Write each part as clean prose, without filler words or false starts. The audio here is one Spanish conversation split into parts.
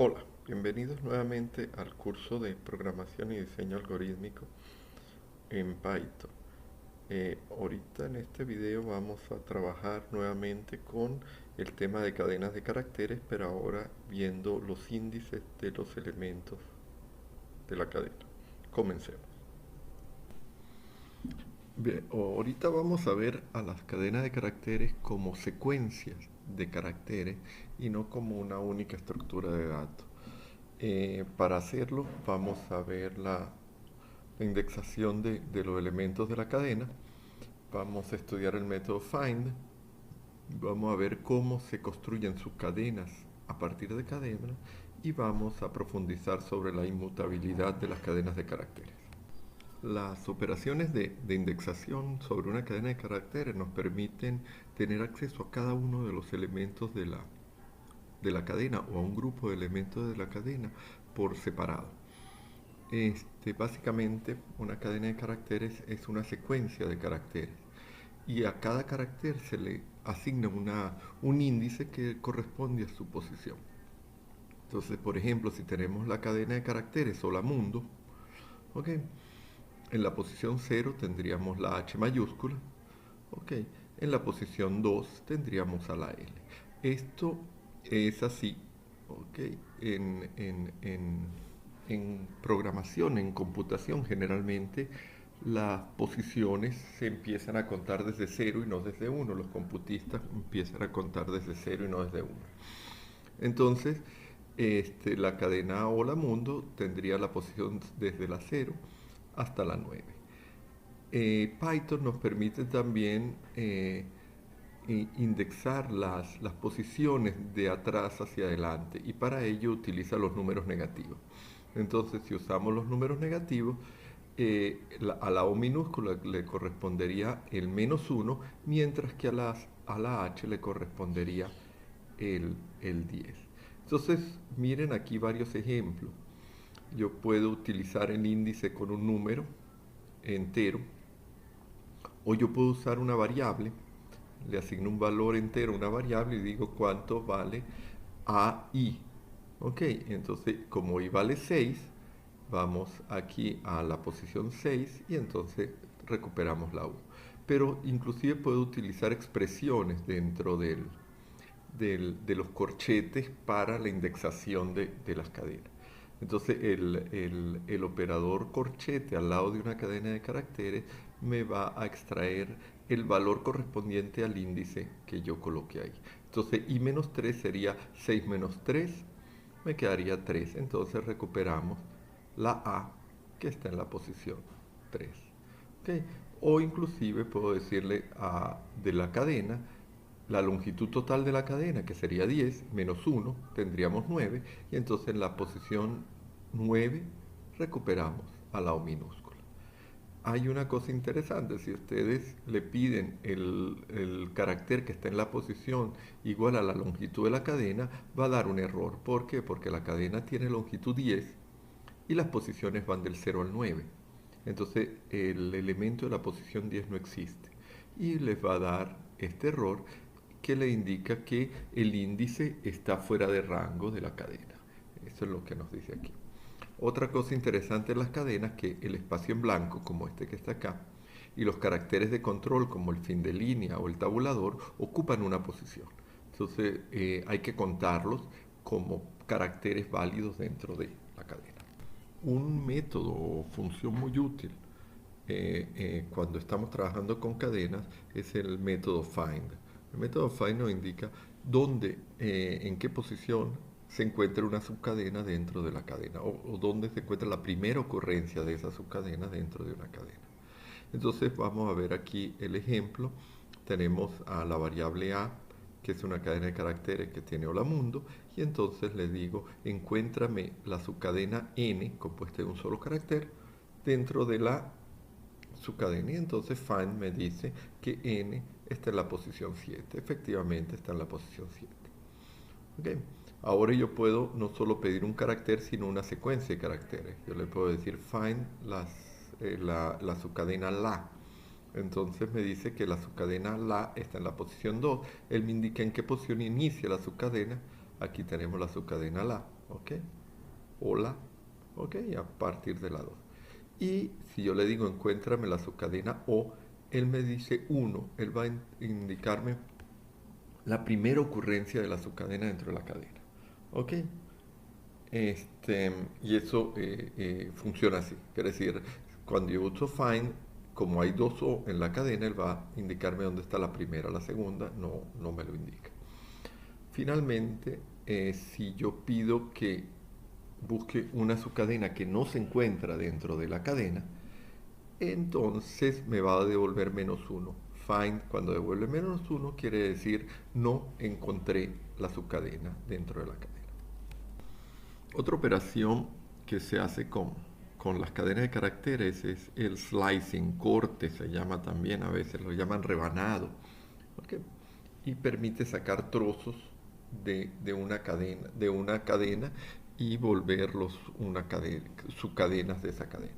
Hola, bienvenidos nuevamente al curso de programación y diseño algorítmico en Python. Ahorita en este video vamos a trabajar nuevamente con el tema de cadenas de caracteres, pero ahora viendo los índices de los elementos de la cadena. Comencemos. Bien, ahorita vamos a ver a las cadenas de caracteres como secuencias de caracteres y no como una única estructura de datos. Para hacerlo vamos a ver la indexación de los elementos de la cadena. Vamos a estudiar el método find. Vamos a ver cómo se construyen sus cadenas a partir de cadenas y vamos a profundizar sobre la inmutabilidad de las cadenas de caracteres. Las operaciones de indexación sobre una cadena de caracteres nos permiten tener acceso a cada uno de los elementos de la cadena o a un grupo de elementos de la cadena por separado. Básicamente, una cadena de caracteres es una secuencia de caracteres y a cada carácter se le asigna un índice que corresponde a su posición. Entonces, por ejemplo, si tenemos la cadena de caracteres o la mundo, ¿ok? En la posición 0 tendríamos la H mayúscula, ¿ok? En la posición 2 tendríamos a la L. Esto es así, ¿ok? En programación, en computación, generalmente las posiciones se empiezan a contar desde 0 y no desde 1. Los computistas empiezan a contar desde 0 y no desde 1. Entonces, la cadena hola mundo tendría la posición desde la 0 hasta la 9. Python nos permite también indexar las posiciones de atrás hacia adelante y para ello utiliza los números negativos. Entonces, si usamos los números negativos, a la O minúscula le correspondería el -1, mientras que a la H le correspondería el 10. Entonces, miren aquí varios ejemplos. Yo puedo utilizar el índice con un número entero, o yo puedo usar una variable, le asigno un valor entero a una variable y digo cuánto vale AI. Ok, entonces como I vale 6, vamos aquí a la posición 6 y entonces recuperamos la U. Pero inclusive puedo utilizar expresiones dentro de los corchetes para la indexación de las cadenas. Entonces el operador corchete al lado de una cadena de caracteres me va a extraer el valor correspondiente al índice que yo coloqué ahí. Entonces I-3 sería 6 menos 3, me quedaría 3. Entonces recuperamos la A que está en la posición 3. ¿Okay? O inclusive puedo decirle de la cadena, la longitud total de la cadena, que sería 10, menos 1, tendríamos 9, y entonces en la posición 9 recuperamos a la O minúscula. Hay una cosa interesante, si ustedes le piden el carácter que está en la posición igual a la longitud de la cadena, va a dar un error. ¿Por qué? Porque la cadena tiene longitud 10 y las posiciones van del 0 al 9. Entonces el elemento de la posición 10 no existe y les va a dar este error que le indica que el índice está fuera de rango de la cadena. Eso es lo que nos dice aquí. Otra cosa interesante en las cadenas es que el espacio en blanco, como este que está acá, y los caracteres de control, como el fin de línea o el tabulador, ocupan una posición. Entonces hay que contarlos como caracteres válidos dentro de la cadena. Un método o función muy útil cuando estamos trabajando con cadenas es el método find. El método find nos indica dónde, en qué posición se encuentra una subcadena dentro de la cadena o dónde se encuentra la primera ocurrencia de esa subcadena dentro de una cadena. Entonces vamos a ver aquí el ejemplo. Tenemos a la variable A, que es una cadena de caracteres que tiene hola mundo, y entonces le digo, encuéntrame la subcadena n, compuesta de un solo carácter, dentro de la subcadena. Y entonces find me dice que n está en la posición 7. Efectivamente está en la posición 7. Okay. Ahora yo puedo no solo pedir un carácter, sino una secuencia de caracteres. Yo le puedo decir find la subcadena la. Entonces me dice que la subcadena la está en la posición 2. Él me indica en qué posición inicia la subcadena. Aquí tenemos la subcadena la. ¿ok? Hola, ¿ok? A partir de la 2. Y si yo le digo encuéntrame la subcadena O, él me dice 1, él va a indicarme la primera ocurrencia de la subcadena dentro de la cadena. ¿Ok? Y eso funciona así. Quiere decir, cuando yo uso find, como hay dos O en la cadena, él va a indicarme dónde está la primera, la segunda no me lo indica. Finalmente, si yo pido que busque una subcadena que no se encuentra dentro de la cadena, entonces me va a devolver -1. Find, cuando devuelve -1, quiere decir no encontré la subcadena dentro de la cadena. Otra operación que se hace con las cadenas de caracteres es el slicing, corte se llama también, a veces lo llaman rebanado, ¿ok? Y permite sacar trozos de una cadena y volverlos subcadenas de esa cadena.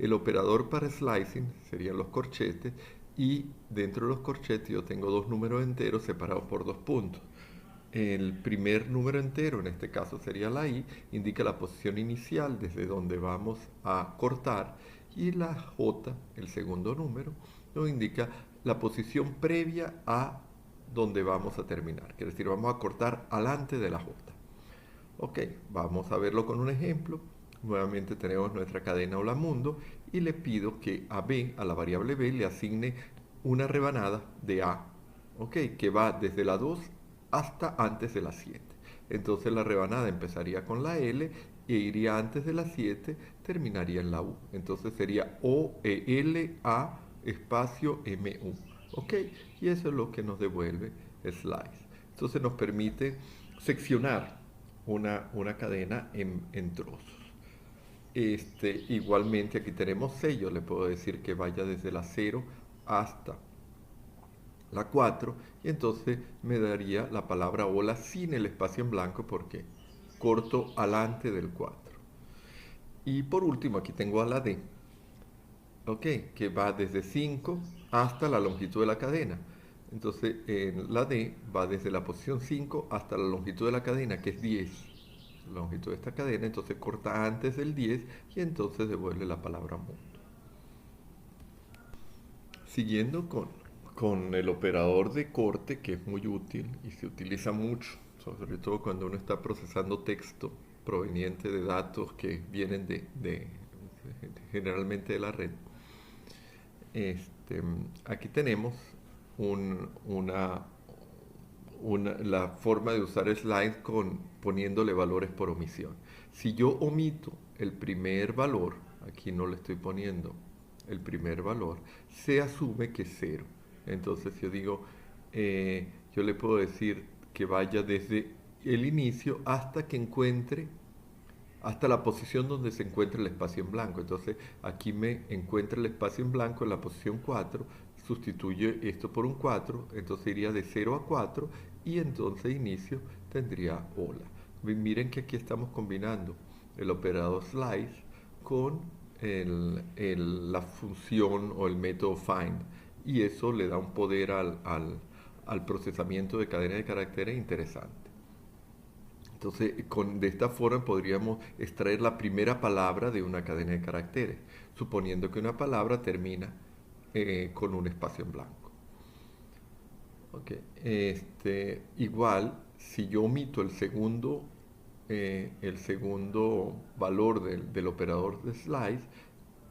El operador para slicing serían los corchetes y dentro de los corchetes yo tengo dos números enteros separados por dos puntos. El primer número entero, en este caso sería la i, indica la posición inicial desde donde vamos a cortar, y la j, el segundo número, nos indica la posición previa a donde vamos a terminar. Quiere decir, vamos a cortar alante de la j. Ok, vamos a verlo con un ejemplo. Nuevamente tenemos nuestra cadena hola mundo y le pido que a b, a la variable b, le asigne una rebanada de a, ok, que va desde la 2 hasta antes de la 7. Entonces la rebanada empezaría con la L e iría antes de la 7, terminaría en la U. Entonces sería O-E-L-A espacio M-U. ¿Ok? Y eso es lo que nos devuelve slice. Entonces nos permite seccionar una cadena en trozos. Igualmente aquí tenemos 6, yo le puedo decir que vaya desde la 0 hasta la 4 y entonces me daría la palabra hola sin el espacio en blanco porque corto alante del 4. Y por último aquí tengo a la D, ¿ok? Que va desde 5 hasta la longitud de la cadena. Entonces en la D va desde la posición 5 hasta la longitud de la cadena, que es 10. La longitud de esta cadena, entonces corta antes del 10 y entonces devuelve la palabra mundo. Siguiendo con el operador de corte, que es muy útil y se utiliza mucho, sobre todo cuando uno está procesando texto proveniente de datos que vienen generalmente de la red. Aquí tenemos la forma de usar slide poniéndole valores por omisión. Si yo omito el primer valor, aquí no le estoy poniendo el primer valor, se asume que es 0. Entonces yo digo, yo le puedo decir que vaya desde el inicio hasta que encuentre, hasta la posición donde se encuentra el espacio en blanco. Entonces aquí me encuentra el espacio en blanco en la posición 4, sustituye esto por un 4, entonces iría de 0 a 4 y entonces inicio tendría hola. Miren que aquí estamos combinando el operador slice con la función o el método find y eso le da un poder al procesamiento de cadena de caracteres interesante. Entonces, de esta forma podríamos extraer la primera palabra de una cadena de caracteres, suponiendo que una palabra termina con un espacio en blanco. Okay. Igual, si yo omito el segundo valor del operador de slice,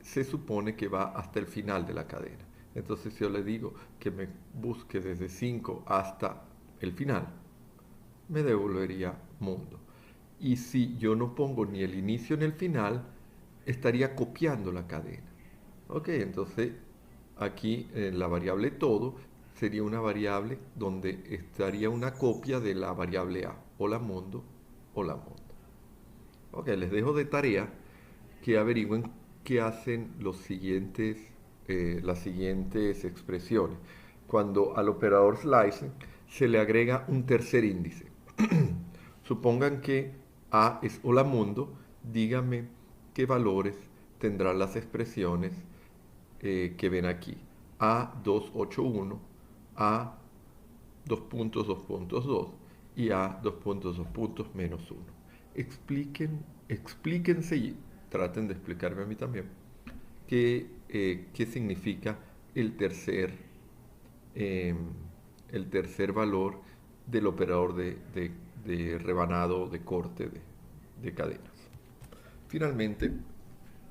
se supone que va hasta el final de la cadena. Entonces, si yo le digo que me busque desde 5 hasta el final, me devolvería mundo. Y si yo no pongo ni el inicio ni el final, estaría copiando la cadena. Ok, entonces aquí la variable todo sería una variable donde estaría una copia de la variable A. Hola mundo, hola mundo. Ok, les dejo de tarea que averigüen qué hacen las siguientes expresiones. Cuando al operador slice se le agrega un tercer índice. Supongan que A es hola mundo, díganme qué valores tendrán las expresiones que ven aquí. A281, A 2 puntos 2 puntos 2 y A 2 puntos 2 puntos -1. explíquense y traten de explicarme a mí también qué significa el tercer, eh, el tercer valor del operador de rebanado, de corte de cadenas. Finalmente,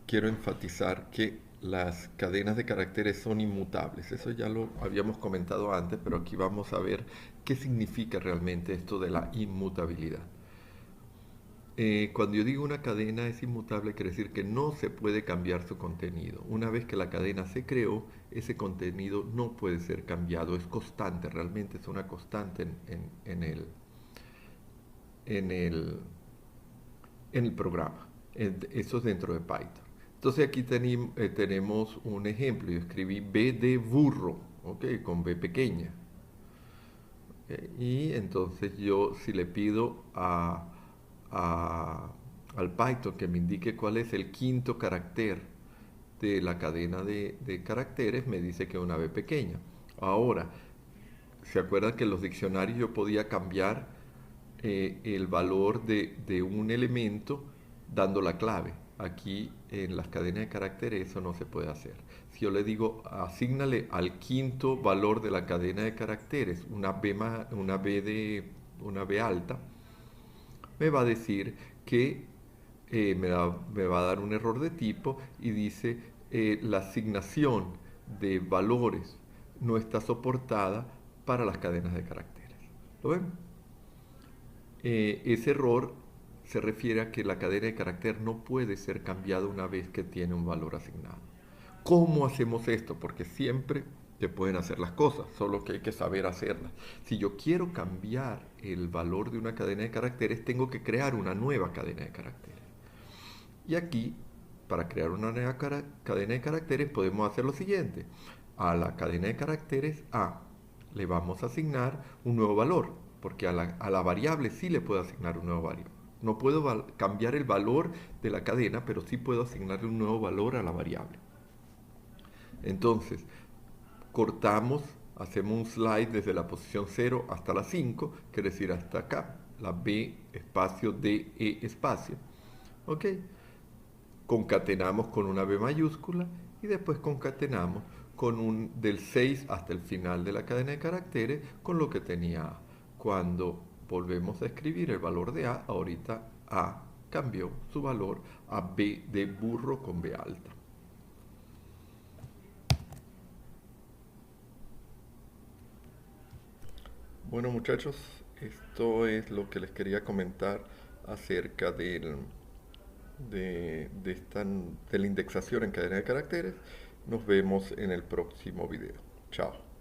quiero enfatizar que las cadenas de caracteres son inmutables. Eso ya lo habíamos comentado antes, pero aquí vamos a ver qué significa realmente esto de la inmutabilidad. Cuando yo digo una cadena es inmutable, quiere decir que no se puede cambiar su contenido. Una vez que la cadena se creó, ese contenido no puede ser cambiado, es constante, realmente es una constante en el, en el programa. Eso es dentro de Python. Entonces aquí tenemos un ejemplo. Yo escribí B de burro, ¿ok? Con B pequeña. ¿Ok? Y entonces yo si le pido al Python que me indique cuál es el quinto carácter de la cadena de caracteres, me dice que es una B pequeña. Ahora, ¿se acuerdan que en los diccionarios yo podía cambiar el valor de un elemento dando la clave? Aquí en las cadenas de caracteres eso no se puede hacer. Si yo le digo, asígnale al quinto valor de la cadena de caracteres una B alta, me va a decir que me va a dar un error de tipo y dice la asignación de valores no está soportada para las cadenas de caracteres. ¿Lo ven? Ese error se refiere a que la cadena de carácter no puede ser cambiada una vez que tiene un valor asignado. ¿Cómo hacemos esto? Porque siempre te pueden hacer las cosas, solo que hay que saber hacerlas. Si yo quiero cambiar el valor de una cadena de caracteres, tengo que crear una nueva cadena de caracteres. Y aquí, para crear una nueva cadena de caracteres, podemos hacer lo siguiente. A la cadena de caracteres A le vamos a asignar un nuevo valor, porque a la variable sí le puedo asignar un nuevo valor. No puedo cambiar el valor de la cadena, pero sí puedo asignarle un nuevo valor a la variable. Entonces, cortamos, hacemos un slide desde la posición 0 hasta la 5, quiere decir hasta acá, la B espacio D E espacio. ¿Ok? Concatenamos con una B mayúscula y después concatenamos con del 6 hasta el final de la cadena de caracteres con lo que tenía A. Cuando volvemos a escribir el valor de A, ahorita A cambió su valor a B de burro con B alta. Bueno muchachos, esto es lo que les quería comentar acerca de la indexación en cadena de caracteres. Nos vemos en el próximo video. Chao.